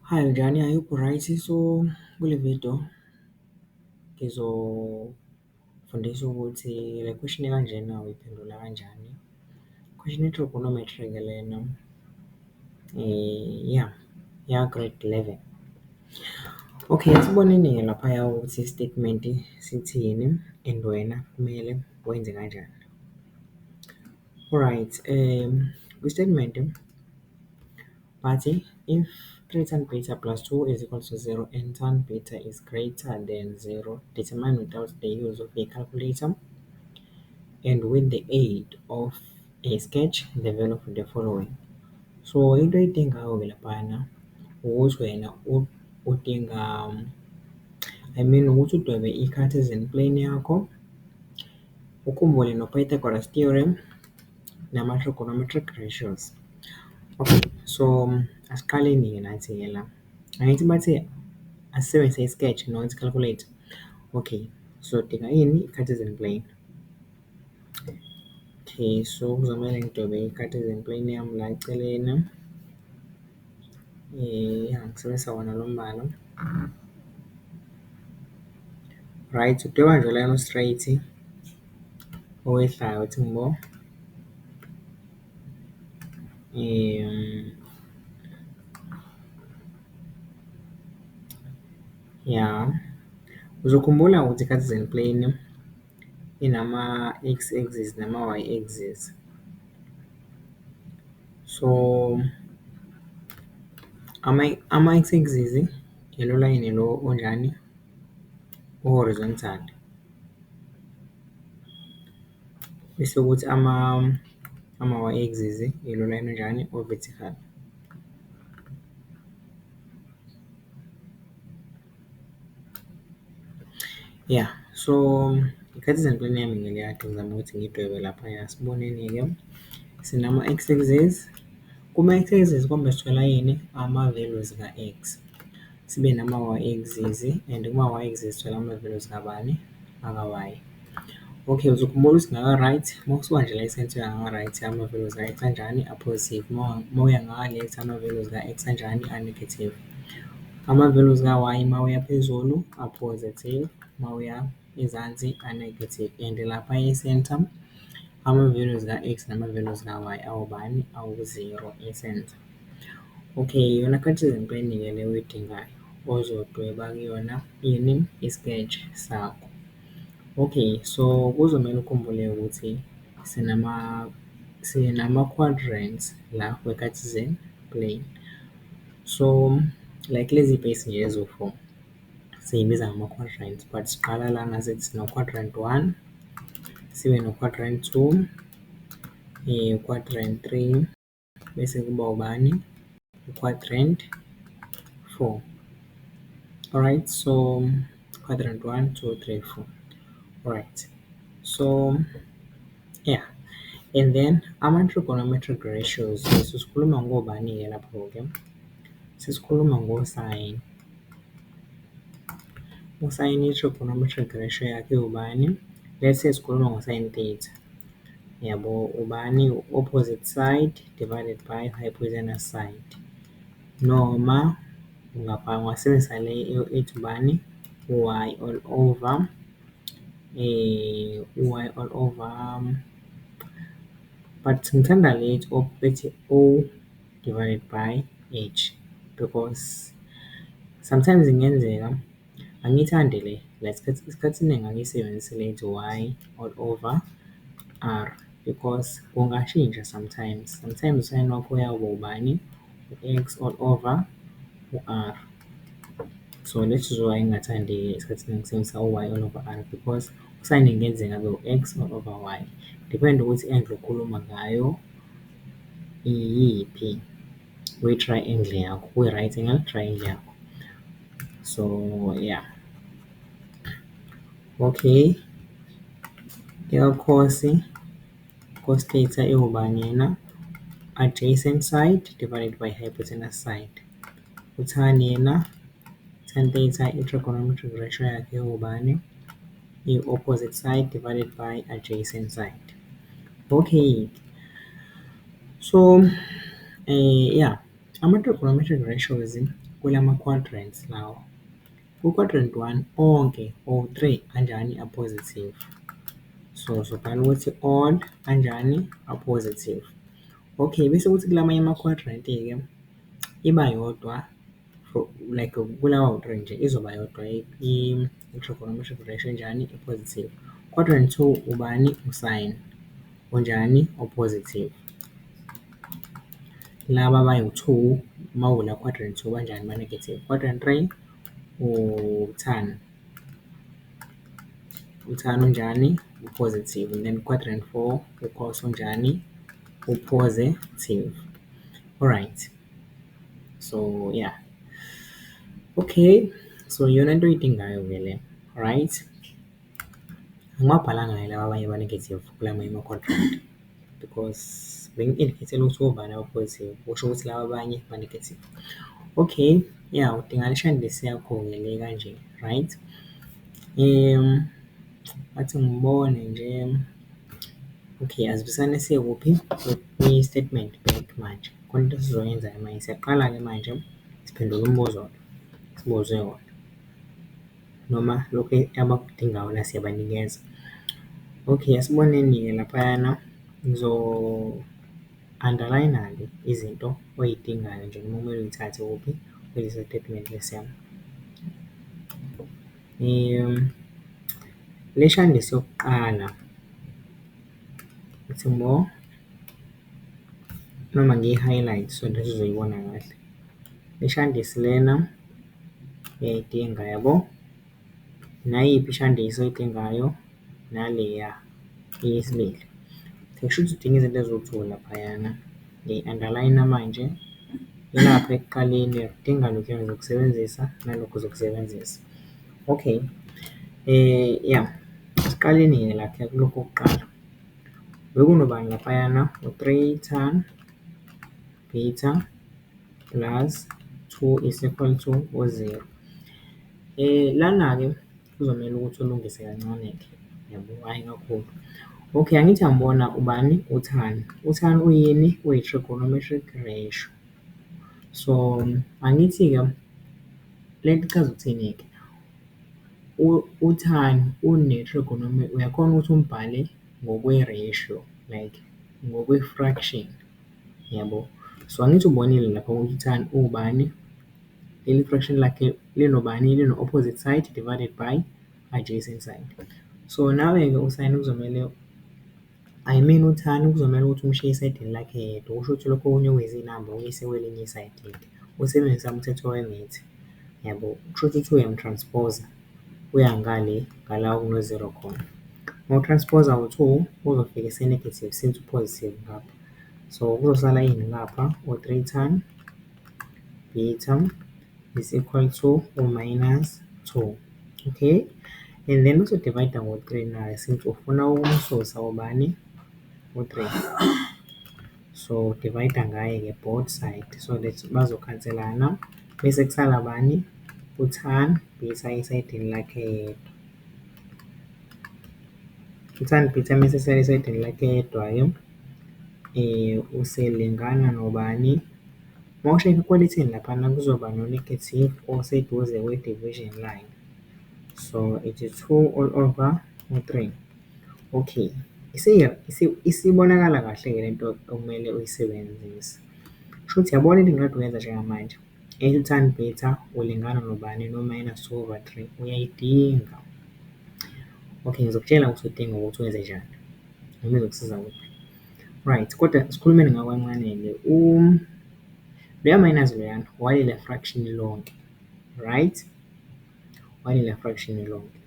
Hi njani, I hope right. So kule video ngizofundisa ukuthi le question ekanjena uyiphendula kanjani. Question ye-trigonometry-ke lena ya grade 11. Okay, asiboneni-ke laphaya ukuthi i-statement sithini and wena kumele wenze kanjani. Alright, kwi-statement bathi if 3 tan beta plus 2 is equal to 0 and tan beta is greater than 0, determine without the use of a calculator and with the aid of a sketch the value of the following. So into oyidingayo-ke laphana ukuthi wena udinga ukuthi udwebe i-Cartesian plane yakho, ukhumbule no-Pythagoras theorem nama-trigonometric ratios. Okay, so asiqaleni-ke nathi-ke la. Angithi bathe asisebenzise i-sketch noma i-calculator. Okay, so dinga ini? I-Cartesian plane. Okay, so kuzomele ngidwebe i-Cartesian plane yami la eceleni. Ngisebenzisa wona lo mbala. Right, udweba nje line straight owehlayo uthi ngibo. Uzokhumbula ukuthi i-Cartesian plane inama-x-axis nama-y-axis. So ama-x-axis yelo line lo onjani o-horizontal, bese kuthi ama-y-axis yelo line onjani o-vertical. So i-Cartesian plane yami ngiliyakhe ngizama ukuthi ngidwebe laphaya. Siboneni-ke sinama-x-axis. Kuma-x-axis kombe sithola yini? Ama-values ka-x. Sibe nama-y-axis and kuma-y-axis sithola ama-values kabani? Aka-y. Okay, uzokhumbula ukuthi ngaka-right, uma kusuka nje la isenthi uya ngaka-right ama-values ka-x anjani? A-positive. Uma uya ngaka-left ama-values ka-x anjani? A-negative. Ama-values ka-y uma uya phezulu a-positive, uma uya ezansi a-negative. And lapha e-center ama-values ka-x nama-values ka-y awubani? Awu-0 e-center. Okay, yona Cartesian plane-ke le oyidingayo ozodweba kuyona ini? I-sketch sakho. Okay, so kuzomele ukhumbule ukuthi sinama-quadrants la kwe-Cartesian plane. So like lezi base nje ezo-4 siyibiza ngama-quadrants, but siqala lana sithi sino-quadrant 1, sibe no-quadrant 2, quadrant 3, bese kuba ubani? U-quadrant 4. Alright, so quadrant 1, 2, 3, 4. Alright, so and then ama-trigonometric ratios sikhuluma ngobani-ke lapho-ke? Sesikhuluma ngo-sin. U-sin i-trigonometric ratio yakhe ubani? Let's say sikhuluma ngo-sin theta. Yabo ubani? U-opposite side divided by hypotenuse side. Noma ungasebenzisa le ethi ubani? Y all over but ngithanda le ethi O divided by H because sometimes ingenzeka angiyithandi le isikhathi esiningi angiyisebenzisi le ethi Y all over R because kungashintsha sometimes u-sin wakho uyawuba ubani? U-X all over u-R. So that's why ngingathandi isikhathi esiningi ngisebenzisa u-Y all over R because u-sin ingenzeka abe u-X all over Y. Depende ukuthi i-angle okhuluma ngayo iyiphi kwi-triangle yakho, kwi-right angle triangle yakho. So okay, cos theta iwubani yena? Adjacent side divided by hypotenuse side. U-tan yena? Tan theta i-trigonometric ratio yakhe iwubani? I-opposite side divided by adjacent side. Okay, so ama-trigonometric ratios kulama-quadrants lawa. Ku-quadrant 1 onke all-3 anjani a-positive. So sobhala ukuthi all anjani a-positive. Okay, bese kuthi kulamanye ama-quadrant-ke iba yodwa like kulawa 3 nje izoba yodwa i-trigonometric ratio enjani i-positive. Quadrant 2 ubani u-sine onjani o-positive. Laba abayi-2 mawula quadrant 2 banjani ba-negative. Quadrant 3 u-tan unjani u-positive, and then quadrant 4 u-cos onjani u-positive. Alright, so yeah, okay, so iyona nto oyidingayo-ke le, alright. Angiwabhalanga laba abanye ba-negative kulamanye ama-quadrant because bengi-indicate-ele ukuthi obani aba-positive, kusho ukuthi laba abanye ba-negative. Okay, yeah, udinga le shandisi yakho-ke le kanje, right? Athi ngibone nje, okay, asibusane sikuphi kwi-statement back manje. Khona into esizoyenza-ke manje, siyaqala-ke manje siphendule umbuzo sibuzwe wona, noma lokhu abakudingayo la siyabanikeza. Okay, asiboneni-ke laphayana ngizo-underline-ke izinto oy'dingayo nje noma kumele uy'thathe kuphi kulesi statement lesiyana. Le shandisi yokuqala ithi more, noma ngiyi-highlight so that uzoyibona kahle. Le shandisi lena uyayidinga yabo, nayiphi ishandisi oyidingayo naleya eyesibili. Kusho ukuthi udinga izinto eziwu-2 laphayana. Ngiyi-underline manje, ilapha ekuqaleni uyakudinga lokhu engizokusebenzisa nalokhu uzokusebenzisa. Okay, yeah, esiqaleni-ke lapha kulokhu okuqala bekunobani laphayana u-3 tan beta plus 2 is equal to u-0. Lana-ke kuzomele ukuthi ulungise kancane-ke, yabo, hhayi kakhulu. Okay, angithi angibona ubani u-tan. U-tan uyini? Uyi-trigonometric ratio. So angithi-ke lento ichaza ukuthini-ke? U-tan uyakhona ukuthi umbhale ngokwe-ratio, like ngokwe-fraction, yabo. So angithi ubonile lapha ukuthi u-tan ubani? Leli fraction lakhe linobani? Lino-opposite side divided by adjacent side. So nawe-ke u-sin kuzomele, I mean u-tan kuzomele ukuthi umshiye esayidini lakhe yedwa, kusho ukuthi lokho okunye okuyizinamba uyise kwelinye isayidi. Usebenzisa umthetho wemitha, yabo. Kusho ukuthi uyamtranspose uya ngale ngala okuno-0 khona. Mawutransposa u-2 uzofika ese-negative since u-positive ngapha. So kuzosala ini ngapha? U-3 tan beta is equal to u-minus 2. Okay, and then uzo-divide ngo-3 nayo since ufuna ukumsusa ubani? U-3. So divide ngaye-ke both side so that bazokhanselana bese kusala bani? U-tan beta esayidini lakhe yedwa. U-tan beta mese esala esayidini lakhe yedwa-ke uselingana nobani? Mawushayela equality-ni laphana kuzoba no-negative oseduze kwe-division line. So it is 2 all over u-3. Okay, isibonakala kahle-ke lento okumele uyisebenzise. Kusho ukuthi yabona into engikade uyenza njengamanje, u-tan beta ulingana nobani? No-minus 2 over 3. Uyayidinga. Okay, ngizokutshela ukuthi udinga ukuthi wenze njani noma izokusiza kuphi. Right, kodwa sikhulumeni ngakancane-ke. Loya minus loyana walila fraction lonke, right? Walila fraction lonke.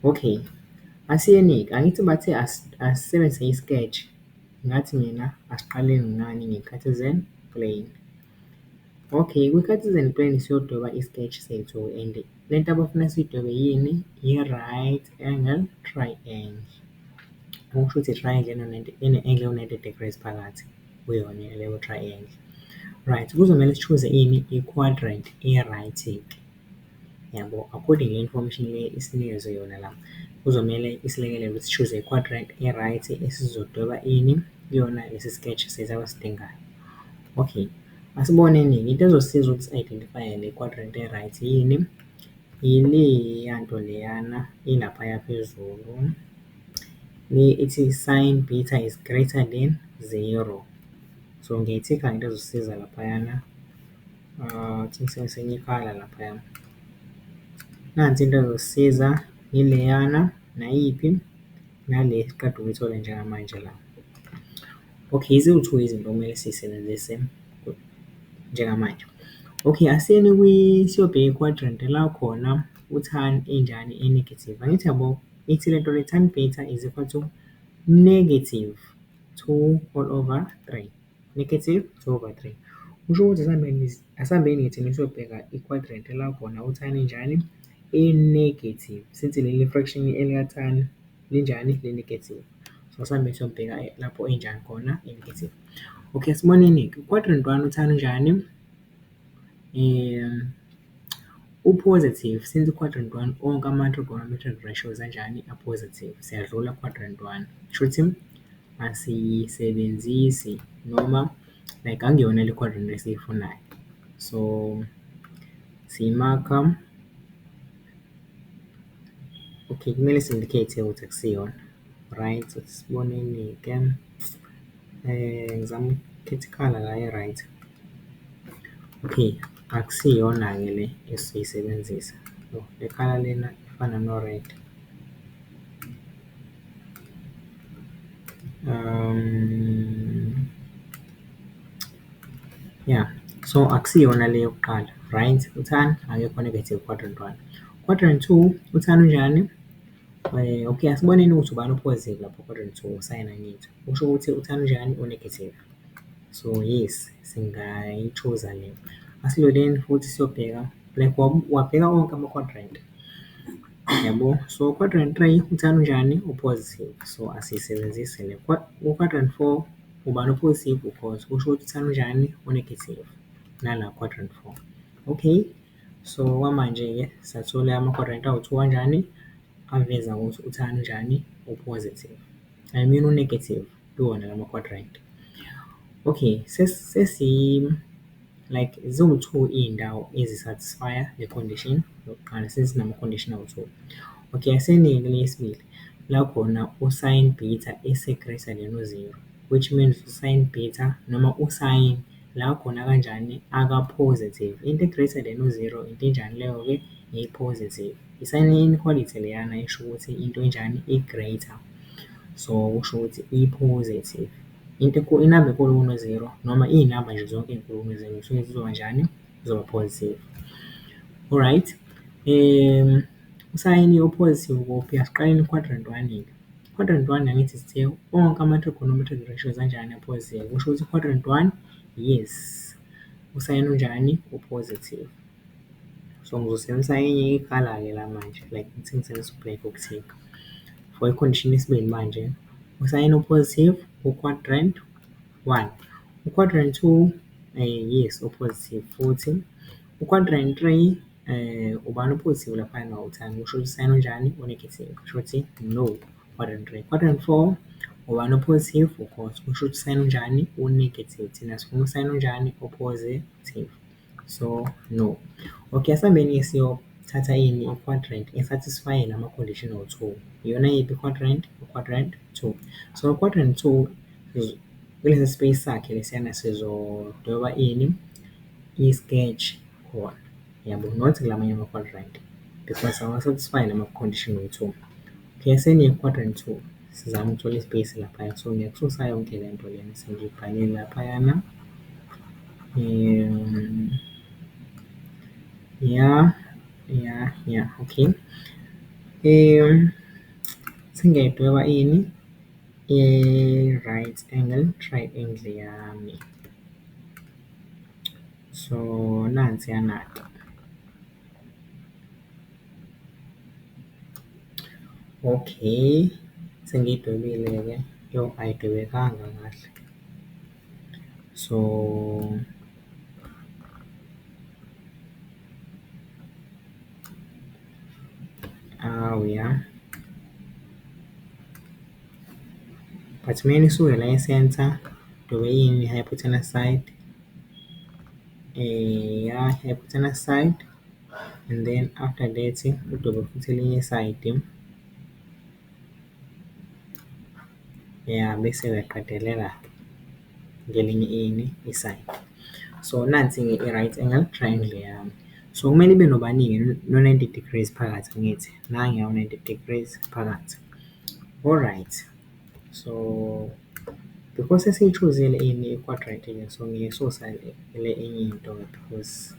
Okay, asiyeni-ke, angithi bathe asisebenzise i-sketch. Ngathi mina asiqaleni ngani? Nge-Cartesian plane. Okay, kwi-Cartesian plane siyodweba i-sketch sethu and lento abafuna siyidwebe yini? I-right angle triangle. Okusho ukuthi i-triangle ene-angle ewu-90 degrees phakathi kuyona leyo triangle. Right, kuzomele si-choose ini? I-quadrant e-right-ke, yabo. According ne-information le isinikezwe yona la, kuzomele isilekelele ukuthi si-choose i-quadrant e-right esizodweba ini? Kuyona lesi sketch sethu abasidingayo. Okay, Asiboneni-ke into ezosiza ukuthi si-identify-e le quadrant e-right yini, yileya nto leyana ilaphaya phezulu le ethi sin beta is greater than 0. So ngiyayithikha into ezosiza laphayana. Think sengisebenzisa enye ikhala laphayana. Nansi into ezosiza yileyana, nayiphi, nale esiqeda ukuyithola njengamanje la. Okay, ziwu-2 izinto okumele siy'sebenzise njengamanje. Okay, asiyeni siyobheka i-quadrant la khona u-tan enjani e-negative. Angithi yabo ithi le nto le tan beta is equal to negative 2 all over 3. Negative 2 over 3. Kusho ukuthi asihambeni ngithini siyobheka i-quadrant la khona u-tan enjani e-negative. Since leli fraction elika-tan linjani le-negative. So asihambeni siyobheka lapho enjani khona e-negative. Okay, asiboneni-ke u-quadrant 1 u-tan unjani? U-positive, since u-quadrant 1 onke ama-trigonometric ratios anjani a-positive, siyadlula quadrant 1. Kushuthi asiyisebenzisi noma like angiyona le quadrant esiyifunayo. So siyimakha. Okay, kumele si-indicate ukuthi akusiyona. Right, siboneni-ke. Ngizama ukukhetha ikhala la e-right. Okay, akusiyona-ke le esizoyisebenzisa. Le khala lena ifana no-red. Yeah, so akusiyona le yokuqala, right? U-tan akekho negative quadrant 1. Quadrant 2, u-tan unjani? Okay, asiboneni ukuthi ubani u-positive lapho quadrant 2, usayina angithi. Kusho ukuthi u-tan unjani? U-negative. So yes, singayi-choose-a le. Asiloleni futhi siyobheka, like wabheka wonke ama-quadrant. Yabo, so quadrant 3 u-tan unjani? U-positive. So asiyisebenzise le. Ku-quadrant 4 ubani u-positive? U-cos. Kusho ukuthi u-tan unjani? U-negative. Nala quadrant 4. Okay, so kwamanje-ke sathola ama-quadrant awu-2 kanjani? Aveza ukuthi u-tan unjani? U-positive. I mean u-negative kuwona lama quadrant. Okay, like ziwu-2 iy'ndawo ezisatisfya le condition yokuqala sezinama-condition awu-2. Okay, asenike le yesibili la khona u-sin beta ese-greater than u-0, which means u-sin beta noma u-sin la khona kanjani aka-positive. Into e-greater than u-0 into enjani leyo-ke? I-positive. I-sign inequality leyana isho ukuthi into enjani? I-greater. So kusho ukuthi i-positive. Inamba enkulu kuno-0 noma iy'namba nje zonke ey'nkulu kuno-0 zisuke zizoba njani? Zizoba positive. Alright, usayini o-positive kuphi? Asiqaleni quadrant 1-ke. Quadrant 1 angithi sithe onke ama-trigonometric ratios anjani a-positive. Kusho ukuthi quadrant 1, yes, usayini unjani? U-positive. So ngizosebenzisa enye ikhala-ke la manje, like ngithi ngisebenzisa u-black ukuthikha. For i-condition yesibili manje, usayini o-positive ku-quadrant 1. U-quadrant 2, yes, u-positive futhi. U-quadrant 3, ubani u-positive laphayana u-tan. Kusho ukuthi usayini unjani? U-negative. Kusho ukuthi no, quadrant 3. Quadrant 4, ubani u-positive? U-cos. Kusho ukuthi usayini unjani? U-negative. Thina sifuna usayini unjani? U-positive. So no. Okay, asihambeni-ke siyothatha ini? I-quadrant esatisfye lama-condition awu-2. Iyona yiphi i-quadrant? U-quadrant 2. So u-quadrant 2 kulesi space sakhe lesiyana sizodweba ini? I-sketch khona. Yabo, not kulamanye ama-quadrant because awasatisfy lama-condition awu-2. Okay, aseniyi-quadrant 2 sizama ukuthola i-space laphaya. So ngiyakususa yonke le nto lena sengiyibhalile laphayana. Yeah, okay. Sengiyayidweba ini? I-right angle triangle yami. So nansiyana-ke. Okay, sengiyidwebile-ke. Yo, ayidwebekanga kahle. So yeah. But mina isuke la e-center, dwebe ini? Hypotenuse side. hypotenuse side, and then after that udwebe futhi elinye iside, bese uyaqedelela ngelinye iside. So nansi-ke i-right angle triangle yami. So kumele ibe nobani-ke no-90 degrees phakathi, angithi nangiya u-90 degrees phakathi. Alright, so because sesiyi-choose-ile i-quadrant-ke, so ngiyisusa le enye into-ke because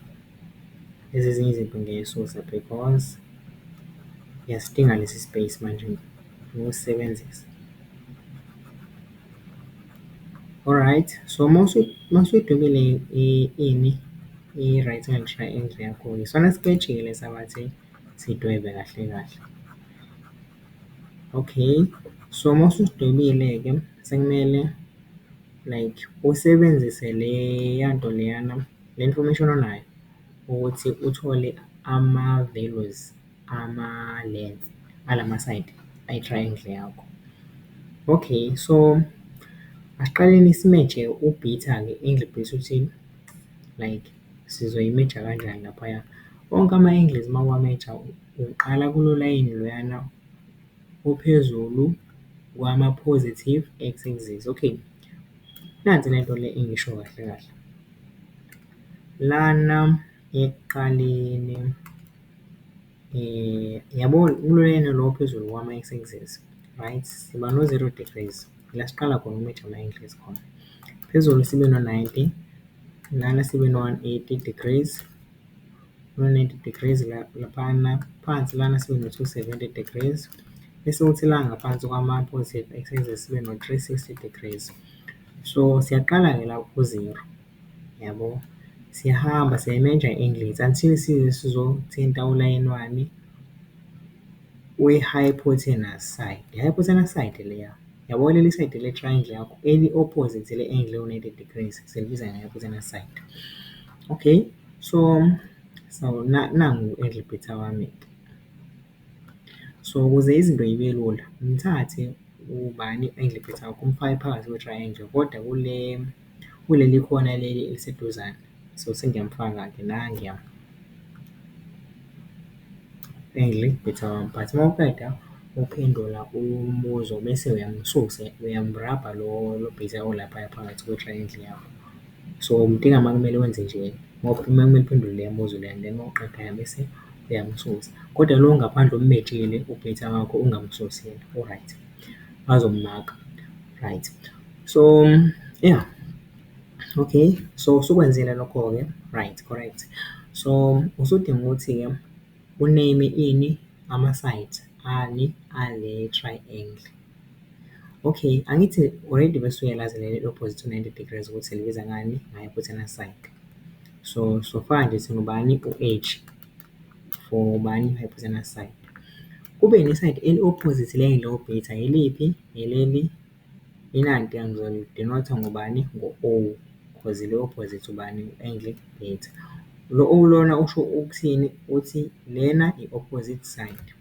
lezi ezinye izinto ngiyayisusa because ngiyasidinga lesi space manje ngiyosisebenzisa. Alright, so masuyidwebile i-right angle triangle yakho, isona sketch-ke sabathi sidwebe kahle kahle. Okay, so mawususidwebile-ke sekumele like usebenzise leya nto leyana, le information onayo ukuthi uthole ama-values ama-length alama-side ayi-triangle yakho. Okay, so asiqaleni simeje u-beta-ke, angle base ukuthi like sizoyimeja kanjani laphaya. Wonke ama-angles uma uwameja uqala kulo layini loyana ophezulu kwama-positive x-axis. Okay, nansi lento le engisho kahle kahle. Lana ekuqaleni yabo kulo layini lo ophezulu kwama-x-axis, right, siba no-0 degrees la siqala khona ukumeja ama-angles khona. Phezulu sibe no-90, lana sibe no-180 degrees, no-90 degrees laphana. Phansi lana sibe no-270 degrees, bese kuthi la ngaphansi kwama-positive x-axis sibe no-360 degrees. So siyaqala-ke la ku-0, yabo, siyahamba siyayimeja i-angles until size sizothinta ulayini wani we-hypotenuse side. I-hypotenuse side leya, yabo leli side le-triangle yakho eli-opposite le-angle ewu-90 degrees silibiza nge-hypotenuse side. Okay, so nangu u-angle beta wami-ke. So ukuze izinto yibe lula, mthathe ubani u-angle beta wakho umfake phakathi kwe-triangle kodwa kuleli khona leli eliseduzane. So sengiyamfaka-ke nangiya u-angle beta wami, but uma uqeda uphendula umbuzo bese uyamsusa, uyamrabha lo beta olaphaya phakathi kwe-triangle yakho. So umdinga uma kumele wenze nje, uma kumele uphendule leya mibuzo leya, then uma uqeda bese uyamsusa, kodwa lo ongaphandle ummejile u-beta wakho ungamsuseli. Alright, bazomaka, right. So yeah, okay, so usukwenzile lokho-ke, right, correct. So usudinga ukuthi-ke uname ini ama-sides ale triangle. Okay, angithi already bese uyalazi leli opposite to 90 degrees ukuthi silibiza ngani, nge-hypotenuse side. So faka nje thina ubani u-H for ubani hypotenuse side. Kube neside eli-opposite le-angle o-beta yiliphi? Yileli inanti ngizolidenote ngobani? Ngo-O, cause ile-opposite ubani? U-angle beta. Lo O lona usho ukuthini? Uthi lena i-opposite side.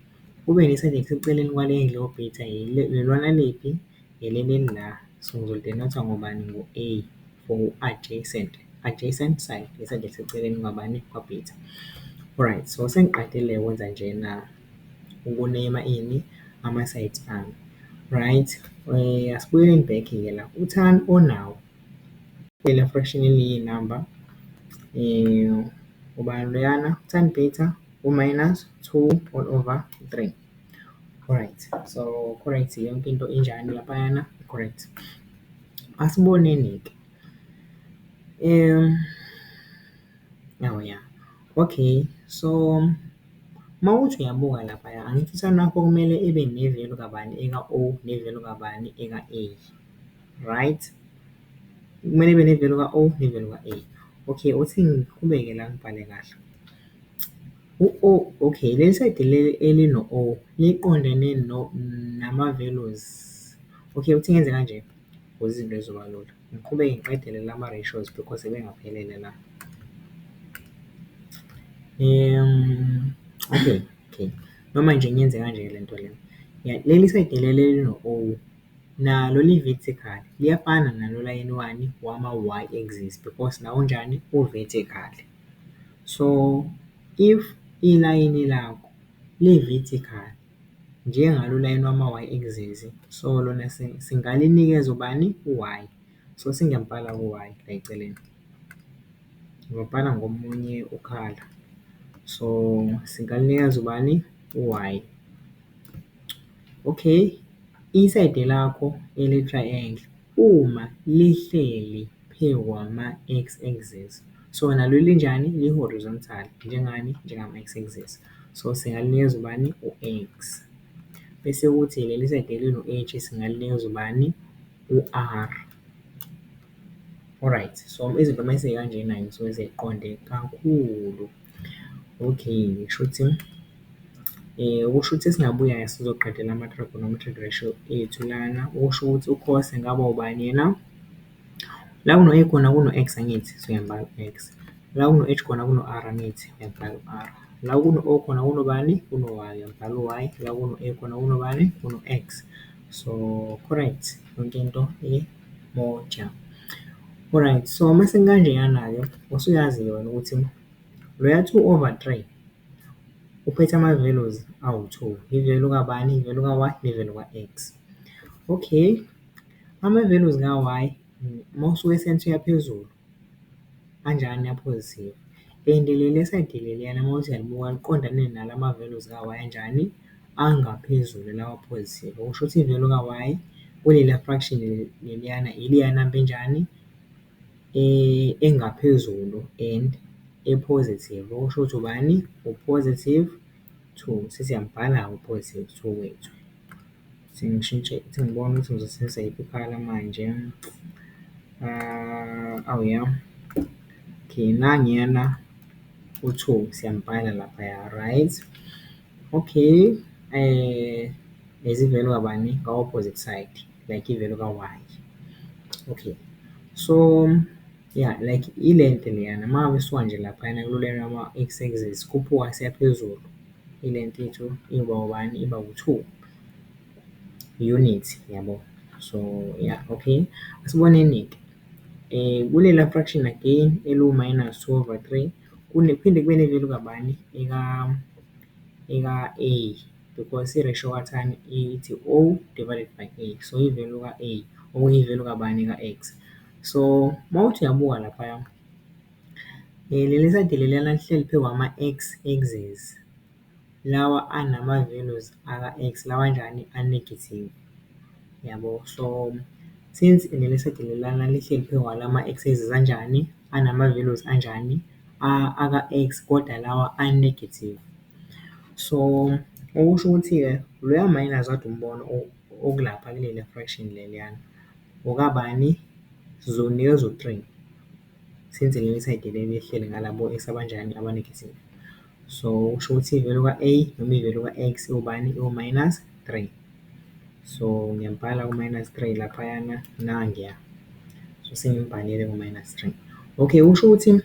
Kube neside eseceleni kwale angle o-beta lelwana liphi? Yileli la. So ngizolidenote ngobani? Ngo-A for adjacent side, iside eseceleni kwabani? Kwa-beta. Alright, so sengiqedile ukwenza njena ukunema ini ama-sides ami, right. Asibuyeleni back-ke la, u-tan onawo le fraction eliyi-number ubani loyana? Tan beta u-minus 2 all over 3. Alright, so correct yonke into injani laphayana? Correct. Asiboneni-ke yeah, okay, so mawuthi uyabuka laphaya, angithi u-tan wakho kumele ibe ne-value kabani? Eka-O ne-value kabani? Eka-A, right? Kumele ibe ne-value ka-O ne-value ka-A. Okay, uthi ngiqhubeke la ngibhale kahle. U-O, okay, leli side leli elino-O liqondene nama-values. Okay, uthi ngenze kanje ukuze izinto zizoba lula. Ngiqhubeke ngiqedele lama-ratios because ebengaphelele la. Okay, noma nje ngiyenze kanje le nto le. Leli side leli elino-O nalo li-vertical liyafana nalo line 1 wama-y-axis because nawo njani u-vertical. So if ilayini lakho li-vertical njengalo line wama-y-axis, so lona singalinikeza ubani u-y. So singembhala u-y la eceleni, ngiyobhala ngomunye ukhala. So singalinikeza ubani u-y. Okay, isayidi lakho ele-triangle uma lihleli phezu kwama-x-axis, so nalo linjani li-horizontal njengani njengama-x-axis. So singalinikeza ubani u-x, bese kuthi leli sayidi elino-h singalinikeza ubani u-r. Alright, so izinto uma sey'kanjena ngisuke sey'qonde kakhulu. Okay, kushuthi okusho ukuthi esingabuya sizoqedela ama-trigonometric ratio ethu lana. Okusho ukuthi u-cos engaba ubani yena? La kuno-a khona kuno-x angithi, so uyambhala u-x. La kuno-h khona kuno-r angithi, uyambhala u-r. La kuno-o khona kunobani? Kuno-y, uyambhala u-y. La kuno-a khona kunobani? Kuno-x. So correct, yonke into moja. Alright, so uma sekanjeyana-ke usuyazi-ke wena ukuthi loya 2/3 uphethe ama-values awu-2, i-value kabani? I-value ka-y ne-value ka-x. Okay, ama-values ka-y uma usuke sense uya phezulu anjani a-positive, and leliya sayidi leliyana uma uthi uyalibuka liqondane nala ma-values ka-y anjani? Angaphezulu lawa a-positive. Okusho ukuthi i-value ka-y kuleliya fraction leliyana iliya number enjani? Engaphezulu and e-positive. Okusho ukuthi ubani? U-positive 2. Sesiyambhala-ke u-positive 2 wethu. Sengishintshe, sengibona ukuthi ngizosebenzisa yiphi ikhala manje. Ya. Okay, nangiyana u-2 siyambhala laphaya, right? Okay, lezi-value kabani? Ka-opposite side, like i-value ka-y. Okay, so yeah, like i-length leyana uma ngabe isuka nje laphayana kulo line wama-x-axis khuphuka siya phezulu, i-length yethu iba ubani? Iba u-2 unit, yabo. So yeah, okay, asiboneni-ke kulela fraction again elu--2/3 kuphinde kube ne-value kabani? Eka-a, because i-ratio kathani ithi O divided by A, so i-value ka-a okuyi-value kabani? Ka-x. So mawuthi uyabuka laphaya leli sayidi leliyana lihleli phezu kwama-x-axis, lawa anama-values aka-x lawa anjani? A-negative, yabo. So since leli sayidi leliyana lihleli phezu kwalama-x-axis anjani? Anama-values anjani? Aka-x kodwa lawa a-negative. So okusho ukuthi-ke loya minus kade umbona okulapha kuleliya fraction leliyana okabani? Sizonikezwa u-3 since leli sayidi leli lihleli ngalabo x abanjani? Aba-negative. So kusho ukuthi i-value ka-a noma i-value ka-x iwubani? Iwu-3. So ngiyambhala u-3 laphayana nangiya. So sengimbalile ku-3. Okay, kusho ukuthi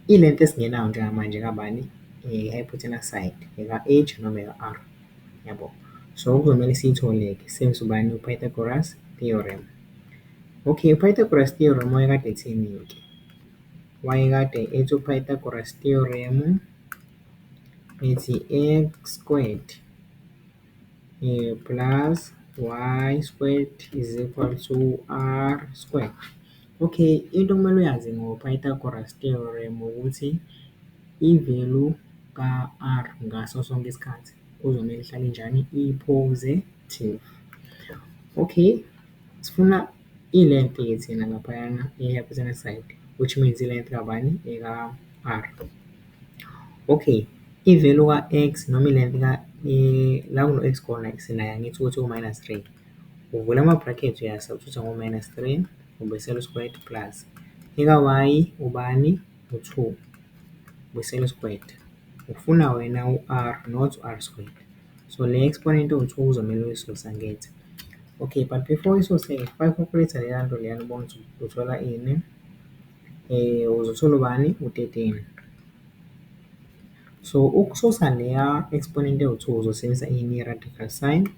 i-length esingenayo njengamanje kabani? I-hypotenuse side eka-h noma eka-r, yabo. So kuzomele siyithole-ke sisebenzisa ubani? U-Pythagoras theorem. Okay, u-Pythagoras theorem wayekade ethini-ke? Wayekade ethi u-Pythagoras theorem ethi x squared plus y squared is equal to r squared. Okay, into okumele uyazi ngo-Pythagoras theorem ukuthi i-value ka-r ngaso sonke isikhathi kuzomele ihlale njani? I-positive. Okay, sifuna i-length-ke thina laphayana ye-hypotenuse side, which means i-length kabani? Eka-r. Okay, i-value ka-x noma i-length la kuno-x khona sinayo angithi ukuthi u-3. Uvula ama-bracket uyasubstitute ngo-3 ubuyisela u-squared plus eka-y ubani? U-2 ubuyisela u-squared. Ufuna wena u-r not u-r squared. So le exponent ewu-2 kuzomele uyisuse angithi. Okay, but before uyisuse bayicalculate leya nto leyana ubone ukuthi uthola ini? Uzothola ubani? U-13. So ukususa leya exponent ewu-2 uzosebenzisa ini? I-radical sign.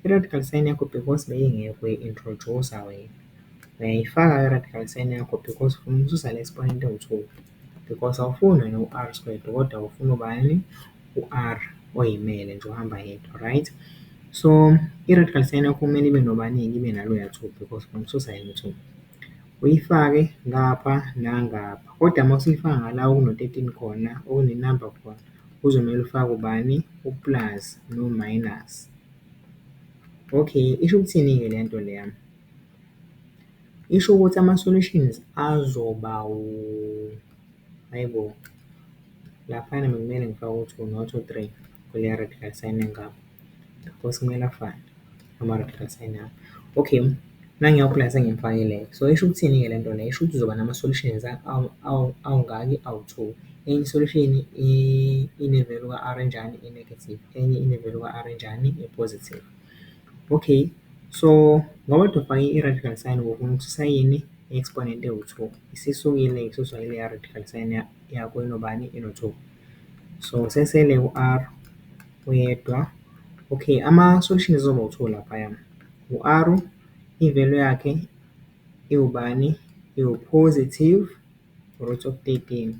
i-radical sign yakho because beyingekho i-introducer wena, uyayifaka i-radical sign yakho because ufuna ukususa le exponent ewu-2 because awufuni wena u-r squared kodwa ufuna ubani, u-r oyimele nje ohamba yedwa, right? So i-radical sign yakho kumele ibe nobani-ke, ibe naloya 2 because ufuna ukususa yena u-2, uyifake ngapha nangapha kodwa uma usuyifaka ngala okuno-13 khona, okune-number khona, kuzomele ufake ubani, u-plus no-minus. Okay, isho ukuthini-ke le nto leya? Isho ukuthi ama-solutions azoba hayibo, laphana bekumele ngifake u-2 not u-3 kuleya radical sign engapha because kumele afane ama-radical sign apha. Okay, nangiyawu-plus engimfakileyo, so isho ukuthini-ke le nto le? Isho ukuthi uzoba nama-solutions awungaki, awu-2. Enye i-solution ine-value ka-r enjani, e-negative, enye ine-value ka-r enjani, e-positive. Okay, so ngoba kade ufake i-radical sign ufuna ukususa yini, i-exponent ewu-2, isisukile isuswa yileya radical sign yakho enobani, eno-2. So sesele u-r oyedwa. Okay, ama-solutions azoba u-2 laphaya. U-r i-value yakhe iwubani, iwu-positive root of 13.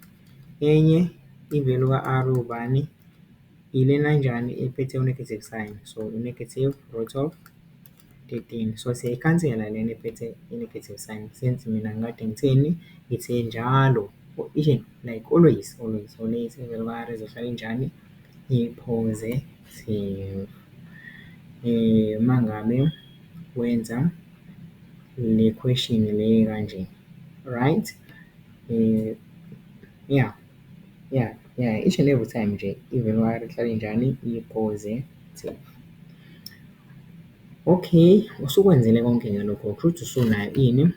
Enye i-value ka-r iwubani, ilena njani ephethe u-negative sign, so i-negative root of 13. So siyayikhansela lena ephethe i-negative sign since mina ngikade ngitheni, ngithe njalo like always i-value ka-r izohlala injani, i-positive. Uma ngabe wenza le question le kanje, right? Yeah, each and every time nje i-value ka-r ihlala injani, i-positive. Okay, usukwenzile konke-ke lokho kusho ukuthi usunayo ini,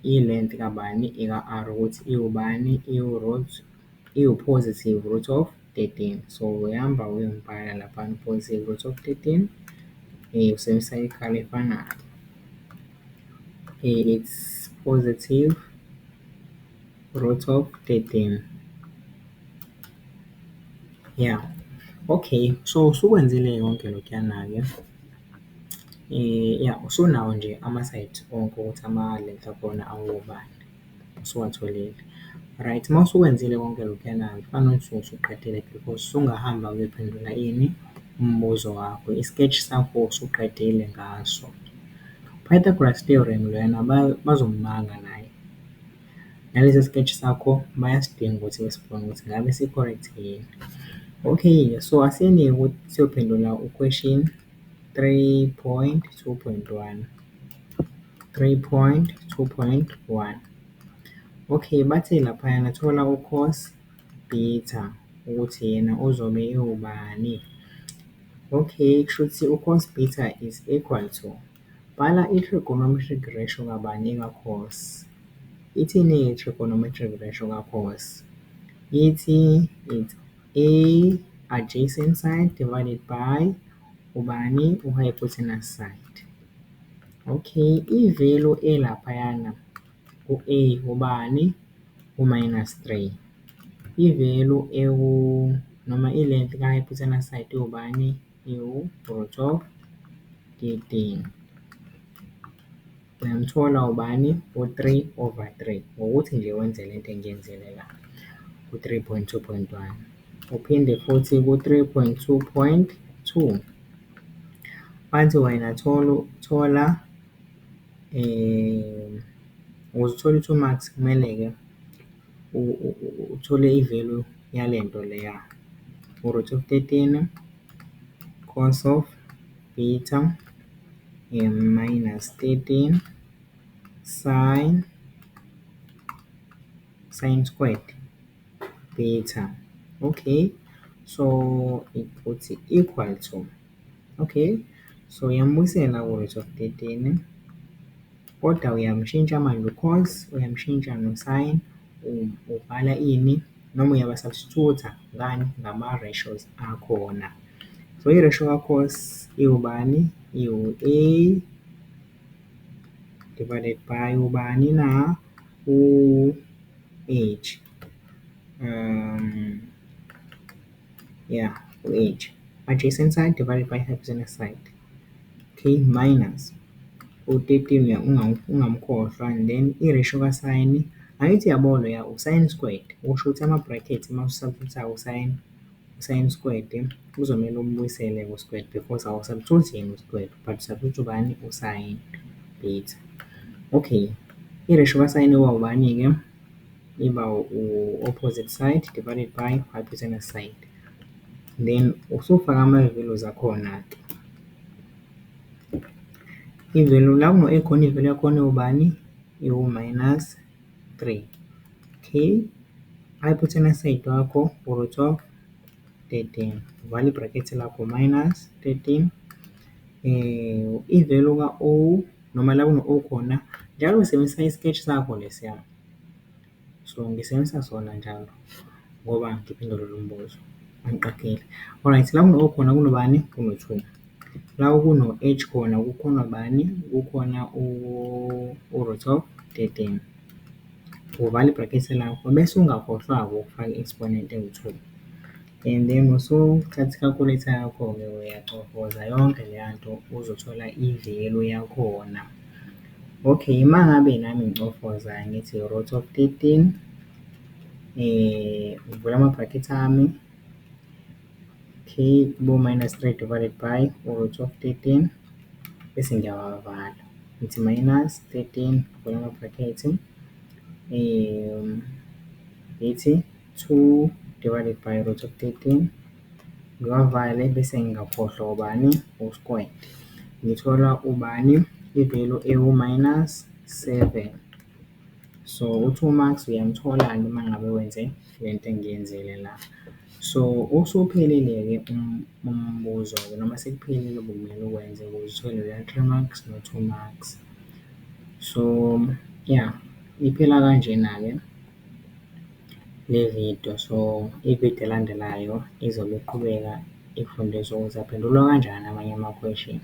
i-length kabani, ika-r ukuthi iwubani, iwu-positive root of 13. So uyahamba uyombhala laphana u-positive root of 13, usebenzisa ikhala efanayo. It's positive root of 13. Yeah, okay, so usukwenzile konke lokhuyana-ke. Yeah, usunawo nje ama-side onke ukuthi ama-length akhona awobani, usuwatholile. Right, uma usukwenzile konke lokhuyana-ke kufana nokuthi usuqedile because usungahamba uyophendula ini, umbuzo wakho, i-sketch sakho usuqedile ngaso. Pythagoras theorem loyana bazomanga naye. Nalesi sketch sakho bayasidinga ukuthi besibone ukuthi ngabe si-correct yini. Okay, so asiyeni ukuthi siyophendula u-question 3.2.1. 3.2.1. Okay, bathi laphayana thola u-cos beta ukuthi yena uzobe ewubani. Okay, kusho ukuthi u-cos beta is equal to, bhala i-trigonometric ratio kabani, ka-cos. Ithini i-trigonometric ratio ka-cos? Ithi it's A adjacent side divided by ubani, u-hypotenuse side. Okay, i-value elaphayana u-A ubani, u-minus 3. I-value noma i-length ka-hypotenuse side iwubani, iwu-root of 13. Uyamthola ubani, u-3/3 ngokuthi nje wenze lento engiyenzile la ku-3.2.1 uphinde futhi ku-3.2.2 bathi wena thola ukuze uthole i-2 marks kumele-ke uthole i-value yale nto leya, u-root of 13 cos of beta minus 13 sin squared beta. Okay, so ithi equal to, okay, so uyambuyisela ku-root of 13 kodwa uyamshintsha manje u-cos, uyamshintsha no-sin, ubhala ini noma uyaba-substitute ngani, ngama-ratios akhona. So i-ratio ka-cos iwubani, iwu-A divided by ubani na, u-H. Yeah, u-H. adjacent side divided by hypotenuse side. Okay, minus u-13 ungamkhohlwa, and then i-ratio kasine angithi yabona ya u-sin squared, usho ukuthi ama-brackets uma usubstitute u-sin squared kuzomele umbuyisele ku-squared because awusubstitute yena u-squared but usubstitute ubani u-sin beta. Okay, i-ratio kasine iba ubani-ke? Iba u-opposite side divided by hypotenuse side. Then usufaka ama-values akhona-ke. I-value la kuno-a khona i-value yakhona iwubani? Iwu-minus 3. Okay, hypotenuse side wakho u-root of 13. Vala i-bracket lakho minus 13. I-value ka-O noma la kuno-O khona njalo usebenzisa i-sketch sakho lesiya. So ngisebenzisa sona njalo ngoba ngiphendule lo mbuzo angiqapheli. Alright, la kuno-O khona kunobani? Kuno-2. La kuno-H khona kukhona bani? Kukhona u-root of 13. Uvala i-bracket lakho bese ungakhohlwa-ke ukufaka i-exponent engu-2. And then usuthatha i-calculator yakho-ke uyacofoza yonke leya nto uzothola i-value yakhona. Okay, uma ngabe nami ngicofoza ngithi root of 13, uvula ama-bracket ami. Okay, bo-minus 3 divided by u-root of 13 bese ngiyawavala. Ngithi minus 13, uvula ama-bracket. Ngithi 2 divided by root of 13, ngiwavale bese ngingakhohlwa ubani? U-squared. Ngithola ubani? I-value ewu-minus 7. So u-2 marks uyamthola-ke uma ngabe wenze le nto engiyenzile la. So usuphelile-ke umbuzo-ke noma sekuphelile obekumele ukwenze ukuze uthole leya 3 marks no-2 marks. So yeah, iphela kanjena-ke le video. So i-video elandelayo izobe iqhubeka ifundisa ukuthi aphendulwa kanjani amanye ama-question.